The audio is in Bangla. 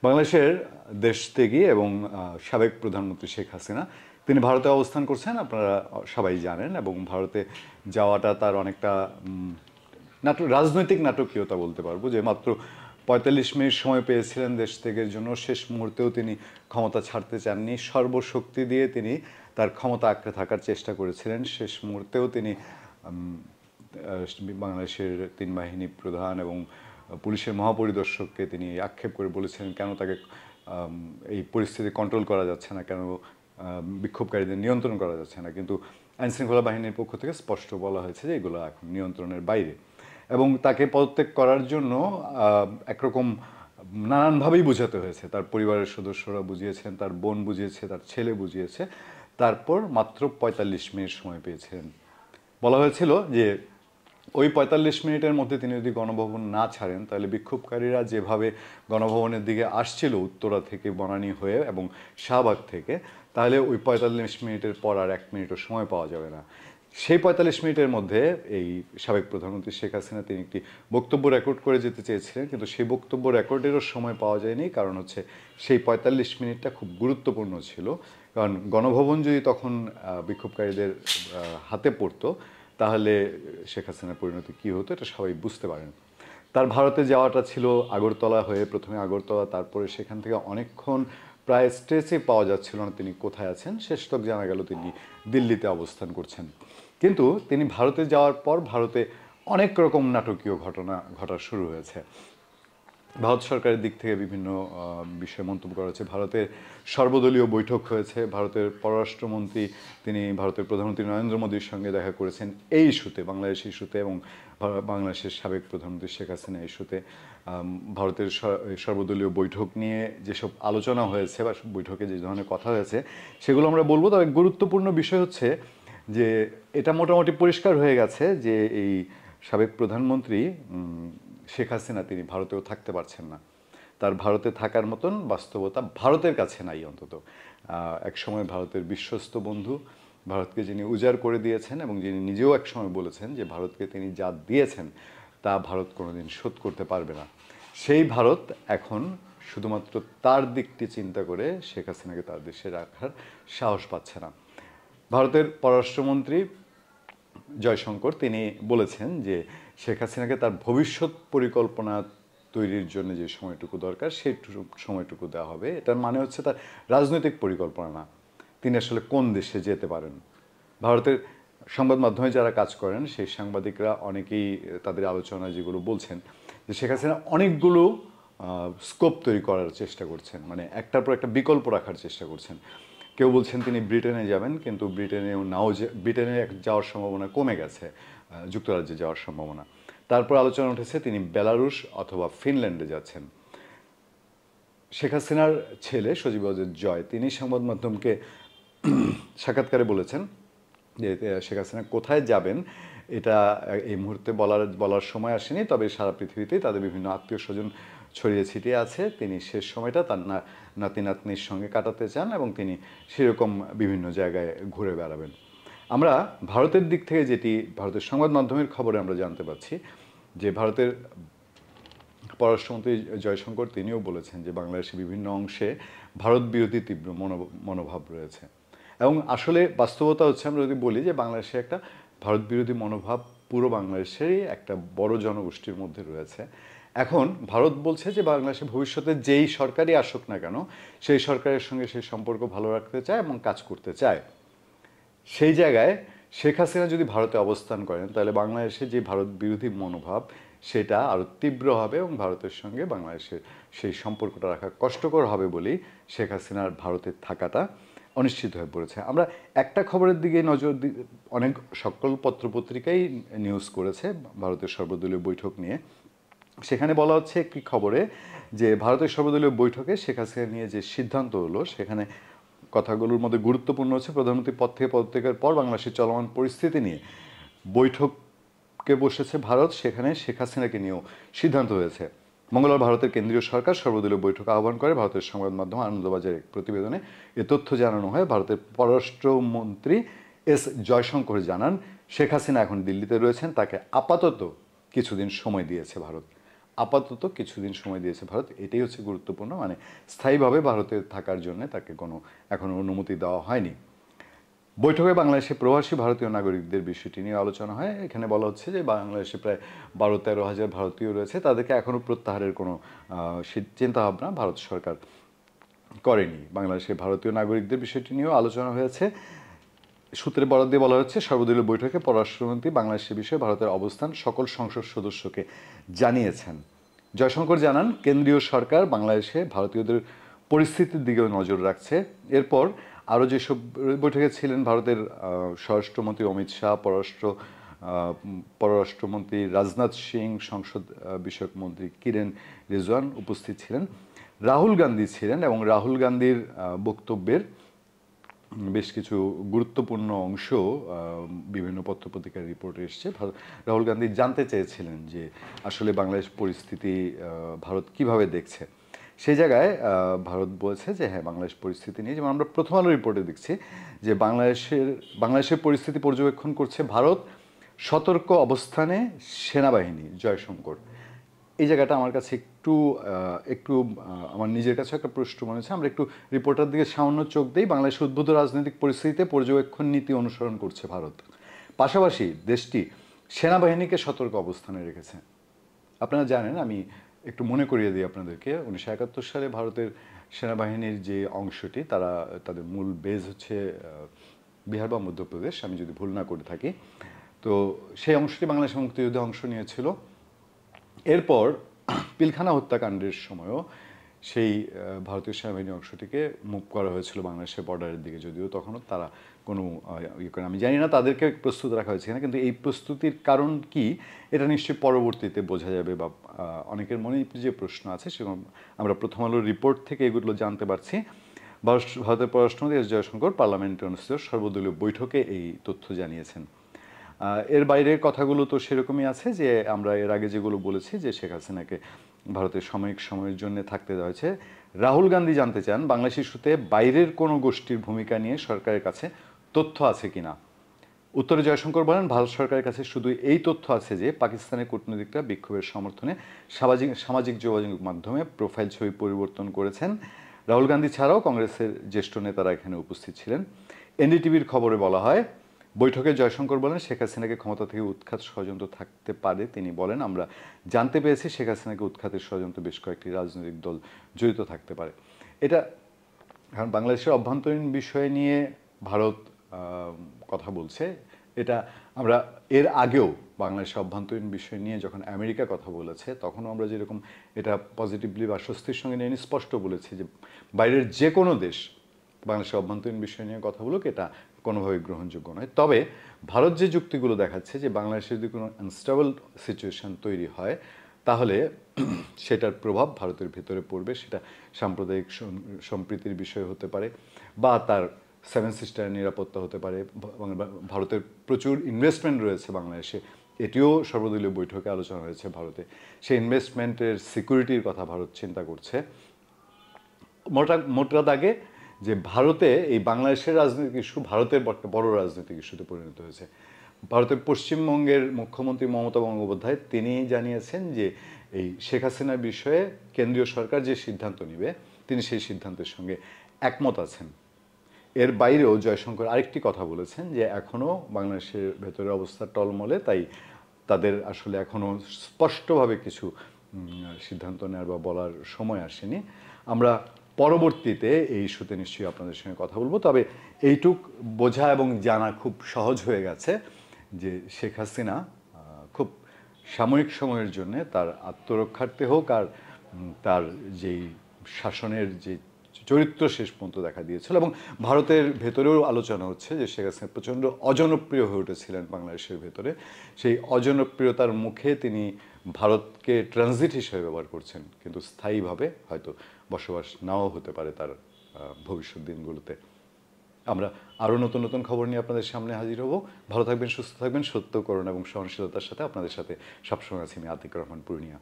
বাংলাদেশের দেশত্যাগী এবং সাবেক প্রধানমন্ত্রী শেখ হাসিনা তিনি ভারতে অবস্থান করছেন, আপনারা সবাই জানেন। এবং ভারতে যাওয়াটা তার অনেকটা রাজনৈতিক নাটকীয়তা বলতে পারবো, যে মাত্র 45 মিনিট সময় পেয়েছিলেন দেশ ত্যাগের জন্য। শেষ মুহূর্তেও তিনি ক্ষমতা ছাড়তে চাননি, সর্বশক্তি দিয়ে তিনি তার ক্ষমতা আঁকড়ে থাকার চেষ্টা করেছিলেন। শেষ মুহূর্তেও তিনি বাংলাদেশের 3 বাহিনী প্রধান এবং পুলিশের মহাপরিদর্শককে তিনি আক্ষেপ করে বলেছিলেন কেন তাকে এই পরিস্থিতি কন্ট্রোল করা যাচ্ছে না, কেন বিক্ষোভকারীদের নিয়ন্ত্রণ করা যাচ্ছে না। কিন্তু আইনশৃঙ্খলা বাহিনীর পক্ষ থেকে স্পষ্ট বলা হয়েছে যে এগুলো এখন নিয়ন্ত্রণের বাইরে, এবং তাকে পদত্যাগ করার জন্য একরকম নানানভাবেই বোঝাতে হয়েছে। তার পরিবারের সদস্যরা বুঝিয়েছেন, তার বোন বুঝিয়েছে, তার ছেলে বুঝিয়েছে। তারপর মাত্র 45 মিনিট সময় পেয়েছিলেন। বলা হয়েছিল যে ওই 45 মিনিটের মধ্যে তিনি যদি গণভবন না ছাড়েন, তাহলে বিক্ষোভকারীরা যেভাবে গণভবনের দিকে আসছিল উত্তরা থেকে, বনানী হয়ে এবং শাহবাগ থেকে, তাহলে ওই 45 মিনিটের পর আর 1 মিনিটও সময় পাওয়া যাবে না। সেই 45 মিনিটের মধ্যে এই সাবেক প্রধানমন্ত্রী শেখ হাসিনা তিনি একটি বক্তব্য রেকর্ড করে যেতে চেয়েছিলেন, কিন্তু সেই বক্তব্য রেকর্ডেরও সময় পাওয়া যায়নি। কারণ হচ্ছে সেই 45 মিনিটটা খুব গুরুত্বপূর্ণ ছিল। কারণ গণভবন যদি তখন বিক্ষোভকারীদের হাতে পড়তো, তাহলে শেখ হাসিনার পরিণতি কী হতো এটা সবাই বুঝতে পারেন। তার ভারতে যাওয়াটা ছিল আগরতলা হয়ে, প্রথমে আগরতলা, তারপরে সেখান থেকে অনেকক্ষণ প্রায় স্ট্রেচে পাওয়া যাচ্ছিল না তিনি কোথায় আছেন। শেষতক জানা গেল তিনি দিল্লিতে অবস্থান করছেন। কিন্তু তিনি ভারতে যাওয়ার পর ভারতে অনেক রকম নাটকীয় ঘটনা ঘটা শুরু হয়েছে। ভারত সরকারের দিক থেকে বিভিন্ন বিষয়ে মন্তব্য করা হয়েছে। ভারতের সর্বদলীয় বৈঠক হয়েছে। ভারতের পররাষ্ট্রমন্ত্রী তিনি ভারতের প্রধানমন্ত্রী নরেন্দ্র মোদীর সঙ্গে দেখা করেছেন এই ইস্যুতে, বাংলাদেশ ইস্যুতে, এবং বাংলাদেশের সাবেক প্রধানমন্ত্রী শেখ হাসিনা ইস্যুতে। ভারতের সর্বদলীয় বৈঠক নিয়ে যেসব আলোচনা হয়েছে বা বৈঠকে যে ধরনের কথা হয়েছে সেগুলো আমরা বলবো। তবে গুরুত্বপূর্ণ বিষয় হচ্ছে যে এটা মোটামুটি পরিষ্কার হয়ে গেছে যে এই সাবেক প্রধানমন্ত্রী শেখ হাসিনা তিনি ভারতেও থাকতে পারছেন না। তার ভারতে থাকার মতন বাস্তবতা ভারতের কাছে নাই অন্তত। একসময় ভারতের বিশ্বস্ত বন্ধু, ভারতকে যিনি উজাড় করে দিয়েছেন এবং যিনি নিজেও একসময় বলেছেন যে ভারতকে তিনি যা দিয়েছেন তা ভারত কোনোদিন শোধ করতে পারবে না, সেই ভারত এখন শুধুমাত্র তার দিকটি চিন্তা করে শেখ হাসিনাকে তার দেশে রাখার সাহস পাচ্ছে না। ভারতের পররাষ্ট্রমন্ত্রী জয়শঙ্কর তিনি বলেছেন যে শেখ হাসিনাকে তার ভবিষ্যৎ পরিকল্পনা তৈরির জন্য যে সময়টুকু দরকার সেই সময়টুকু দেওয়া হবে। এটার মানে হচ্ছে তার রাজনৈতিক পরিকল্পনা না, তিনি আসলে কোন দেশে যেতে পারেন। ভারতের সংবাদ মাধ্যমে যারা কাজ করেন সেই সাংবাদিকরা অনেকেই তাদের আলোচনা যেগুলো বলছেন যে শেখ হাসিনা অনেকগুলো স্কোপ তৈরি করার চেষ্টা করছেন, মানে একটার পর একটা বিকল্প রাখার চেষ্টা করছেন। কেউ বলছেন তিনি ব্রিটেনে যাবেন, কিন্তু ব্রিটেনেও ব্রিটেনে যাওয়ার সম্ভাবনা কমে গেছে, যুক্তরাজ্যে যাওয়ার সম্ভাবনা। তারপর আলোচনা উঠেছে তিনি বেলারুশ অথবা ফিনল্যান্ডে যাচ্ছেন। শেখ হাসিনার ছেলে সজীব ওয়াজেদ জয় তিনি সংবাদ মাধ্যমকে সাক্ষাৎকারে বলেছেন যে শেখ হাসিনা কোথায় যাবেন এটা এই মুহূর্তে বলার সময় আসেনি, তবে সারা পৃথিবীতেই তাদের বিভিন্ন আত্মীয় স্বজন ছড়িয়ে ছিটিয়ে আছে। তিনি শেষ সময়টা তার নাতি নাতনির সঙ্গে কাটাতে চান এবং তিনি সেরকম বিভিন্ন জায়গায় ঘুরে বেড়াবেন। আমরা ভারতের দিক থেকে যেটি ভারতের সংবাদ মাধ্যমের খবরে আমরা জানতে পারছি যে ভারতের পররাষ্ট্রমন্ত্রী জয়শঙ্কর তিনিও বলেছেন যে বাংলাদেশের বিভিন্ন অংশে ভারত বিরোধী তীব্র মনোভাব রয়েছে। এবং আসলে বাস্তবতা হচ্ছে আমরা যদি বলি যে বাংলাদেশে একটা ভারত বিরোধী মনোভাব পুরো বাংলাদেশেরই একটা বড় জনগোষ্ঠীর মধ্যে রয়েছে। এখন ভারত বলছে যে বাংলাদেশে ভবিষ্যতে যেই সরকারই আসুক না কেন সেই সরকারের সঙ্গে সেই সম্পর্ক ভালো রাখতে চায় এবং কাজ করতে চায়। সেই জায়গায় শেখ হাসিনা যদি ভারতে অবস্থান করেন তাহলে বাংলাদেশে যে ভারত বিরোধী মনোভাব সেটা আরও তীব্র হবে এবং ভারতের সঙ্গে বাংলাদেশের সেই সম্পর্কটা রাখা কষ্টকর হবে বলেই শেখ হাসিনার ভারতে থাকাটা অনিশ্চিত হয়ে পড়েছে। আমরা একটা খবরের দিকে নজর অনেক সকল পত্রপত্রিকাই নিউজ করেছে ভারতের সর্বদলীয় বৈঠক নিয়ে। সেখানে বলা হচ্ছে একটি খবরে যে ভারতের সর্বদলীয় বৈঠকে শেখ হাসিনা নিয়ে যে সিদ্ধান্ত হলো সেখানে কথাগুলোর মধ্যে গুরুত্বপূর্ণ হচ্ছে প্রধানমন্ত্রী পদ থেকে পদত্যাগের পর বাংলাদেশের চলমান পরিস্থিতি নিয়ে বৈঠকে বসেছে ভারত, সেখানে শেখ হাসিনাকে নিয়েও সিদ্ধান্ত হয়েছে। মঙ্গলবার ভারতের কেন্দ্রীয় সরকার সর্বদলীয় বৈঠক আহ্বান করে। ভারতের সংবাদ মাধ্যম আনন্দবাজারের প্রতিবেদনে এ তথ্য জানানো হয়। ভারতের পররাষ্ট্রমন্ত্রী এস জয়শঙ্কর জানান শেখ হাসিনা এখন দিল্লিতে রয়েছেন, তাকে আপাতত কিছুদিন সময় দিয়েছে ভারত। আপাতত কিছুদিন সময় দিয়েছে ভারত, এটাই হচ্ছে গুরুত্বপূর্ণ। মানে স্থায়ীভাবে ভারতে থাকার জন্য তাকে কোনো এখনও অনুমতি দেওয়া হয়নি। বৈঠকে বাংলাদেশে প্রবাসী ভারতীয় নাগরিকদের বিষয়টি নিয়ে আলোচনা হয়। এখানে বলা হচ্ছে যে বাংলাদেশে প্রায় 12-13 হাজার ভারতীয় রয়েছে, তাদেরকে এখনও প্রত্যাহারের কোনো চিন্তাভাবনা ভারত সরকার করেনি। বাংলাদেশের ভারতীয় নাগরিকদের বিষয়টি নিয়েও আলোচনা হয়েছে। সূত্রের বরাত দিয়ে বলা হচ্ছে, সর্বদলীয় বৈঠকে পররাষ্ট্রমন্ত্রী বাংলাদেশের বিষয়ে ভারতের অবস্থান সকল সংসদ সদস্যকে জানিয়েছেন। জয়শঙ্কর জানান, কেন্দ্রীয় সরকার বাংলাদেশে ভারতীয়দের পরিস্থিতির দিকেও নজর রাখছে। এরপর আরও যেসব বৈঠকে ছিলেন ভারতের স্বরাষ্ট্রমন্ত্রী অমিত শাহ, পররাষ্ট্রমন্ত্রী রাজনাথ সিং, সংসদ বিষয়ক মন্ত্রী কিরেন রিজওয়ান উপস্থিত ছিলেন। রাহুল গান্ধী ছিলেন এবং রাহুল গান্ধীর বক্তব্যের বেশ কিছু গুরুত্বপূর্ণ অংশ বিভিন্ন পত্রপত্রিকার রিপোর্টে এসছে। রাহুল গান্ধী জানতে চেয়েছিলেন যে আসলে বাংলাদেশ পরিস্থিতি ভারত কিভাবে দেখছে। সেই জায়গায় ভারত বলেছে যে হ্যাঁ, বাংলাদেশ পরিস্থিতি নিয়ে, যেমন আমরা প্রথম আলো রিপোর্টে দেখছি যে বাংলাদেশের পরিস্থিতি পর্যবেক্ষণ করছে ভারত, সতর্ক অবস্থানে সেনাবাহিনী। জয়শঙ্কর, এই জায়গাটা আমার কাছে একটু আমার নিজের কাছে একটা প্রশ্ন মনে হচ্ছে। আমরা একটু রিপোর্টার দিকে সামান্য চোখ দিই। বাংলাদেশের উদ্ভূত রাজনৈতিক পরিস্থিতিতে পর্যবেক্ষণ নীতি অনুসরণ করছে ভারত, পাশাপাশি দেশটি সেনাবাহিনীকে সতর্ক অবস্থানে রেখেছে। আপনারা জানেন, আমি একটু মনে করিয়ে দিই আপনাদেরকে, 1971 সালে ভারতের সেনাবাহিনীর যে অংশটি, তাদের মূল বেজ হচ্ছে বিহার বা মধ্যপ্রদেশ, আমি যদি ভুল না করে থাকি। তো সেই অংশটি বাংলাদেশ মুক্তিযুদ্ধে অংশ নিয়েছিল। এরপর পিলখানা হত্যাকাণ্ডের সময়ও সেই ভারতীয় সেনাবাহিনী অংশটিকে মুভ করা হয়েছিল বাংলাদেশের বর্ডারের দিকে, যদিও তখনও তারা কোনো আমি জানি না তাদেরকে প্রস্তুত রাখা হয়েছে কিনা, কিন্তু এই প্রস্তুতির কারণ কি এটা নিশ্চয়ই পরবর্তীতে বোঝা যাবে, বা অনেকের মনে যে প্রশ্ন আছে সেরকম আমরা প্রথম আলোর রিপোর্ট থেকে এগুলো জানতে পারছি। ভারতের পররাষ্ট্রমন্ত্রী এস জয়শঙ্কর পার্লামেন্টে অনুষ্ঠিত সর্বদলীয় বৈঠকে এই তথ্য জানিয়েছেন। এর বাইরের কথাগুলো তো সেরকমই আছে যে আমরা এর আগে যেগুলো বলেছি যে শেখ হাসিনাকে ভারতের সাময়িক সময়ের জন্য থাকতে দেওয়া হয়েছে। রাহুল গান্ধী জানতে চান বাংলাদেশ ইস্যুতে বাইরের কোনো গোষ্ঠীর ভূমিকা নিয়ে সরকারের কাছে তথ্য আছে কিনা। উত্তরে জয়শঙ্কর বলেন, ভারত সরকারের কাছে শুধু এই তথ্য আছে যে পাকিস্তানের কূটনীতিকরা বিক্ষোভের সমর্থনে সামাজিক যোগাযোগ মাধ্যমে প্রোফাইল ছবি পরিবর্তন করেছেন। রাহুল গান্ধী ছাড়াও কংগ্রেসের জ্যেষ্ঠ নেতারা এখানে উপস্থিত ছিলেন। এনডিটিভির খবরে বলা হয়, বৈঠকে জয়শঙ্কর বলেন, শেখ হাসিনাকে ক্ষমতা থেকে উৎখাত ষড়যন্ত্র থাকতে পারে। তিনি বলেন, আমরা জানতে পেরেছি শেখ হাসিনাকে উৎখাতের ষড়যন্ত্র বেশ কয়েকটি রাজনৈতিক দল জড়িত থাকতে পারে। এটা কারণ বাংলাদেশের অভ্যন্তরীণ বিষয় নিয়ে ভারত কথা বলছে। এটা আমরা এর আগেও বাংলাদেশের অভ্যন্তরীণ বিষয় নিয়ে যখন আমেরিকা কথা বলেছে, তখনও আমরা যেরকম এটা পজিটিভলি বা স্বস্তির সঙ্গে নিয়ে স্পষ্ট বলেছি যে বাইরের যে কোনো দেশ বাংলাদেশের অভ্যন্তরীণ বিষয় নিয়ে কথা বলুক, এটা কোনোভাবেই গ্রহণযোগ্য নয়। তবে ভারত যে যুক্তিগুলো দেখাচ্ছে যে বাংলাদেশে যদি কোনো আনস্টেবল সিচুয়েশন তৈরি হয় তাহলে সেটার প্রভাব ভারতের ভেতরে পড়বে, সেটা সাম্প্রদায়িক সম্প্রীতির বিষয় হতে পারে বা তার সেভেন সিস্টারের নিরাপত্তা হতে পারে। ভারতের প্রচুর ইনভেস্টমেন্ট রয়েছে বাংলাদেশে, এটিও সর্বদলীয় বৈঠকে আলোচনা হয়েছে ভারতে। সেই ইনভেস্টমেন্টের সিকিউরিটির কথা ভারত চিন্তা করছে। মোটা দাগে যে ভারতে এই বাংলাদেশের রাজনৈতিক ইস্যু ভারতের বড় রাজনৈতিক ইস্যুতে পরিণত হয়েছে। ভারতের পশ্চিমবঙ্গের মুখ্যমন্ত্রী মমতা বন্দ্যোপাধ্যায় তিনি জানিয়েছেন যে এই শেখ হাসিনার বিষয়ে কেন্দ্রীয় সরকার যে সিদ্ধান্ত নেবে তিনি সেই সিদ্ধান্তের সঙ্গে একমত আছেন। এর বাইরেও জয়শঙ্কর আরেকটি কথা বলেছেন যে এখনও বাংলাদেশের ভেতরের অবস্থা টলমলে, তাই তাদের আসলে এখনও স্পষ্টভাবে কিছু সিদ্ধান্ত নেওয়ার বা বলার সময় আসেনি। আমরা পরবর্তীতে এই ইস্যুতে নিশ্চয়ই আপনাদের সঙ্গে কথা বলবো। তবে এইটুক বোঝা এবং জানা খুব সহজ হয়ে গেছে যে শেখ হাসিনা খুব সাময়িক সময়ের জন্য তার আত্মরক্ষার্থে হোক আর তার যেই শাসনের যে চরিত্র শেষ পর্যন্ত দেখা দিয়েছিল, এবং ভারতের ভেতরেও আলোচনা হচ্ছে যে শেখ হাসিনা প্রচণ্ড অজনপ্রিয় হয়ে উঠেছিলেন বাংলাদেশের ভেতরে। সেই অজনপ্রিয়তার মুখে তিনি ভারতকে ট্রানজিট হিসেবে ব্যবহার করছেন, কিন্তু স্থায়ীভাবে হয়তো বসবাস নাও হতে পারে তার ভবিষ্যৎ দিনগুলোতে। আমরা আরও নতুন নতুন খবর নিয়ে আপনাদের সামনে হাজির হব। ভালো থাকবেন, সুস্থ থাকবেন, সত্য, করুণা এবং সহনশীলতার সাথে আপনাদের সাথে সবসময় আছি আমি আতিক রহমান পূর্ণিয়া।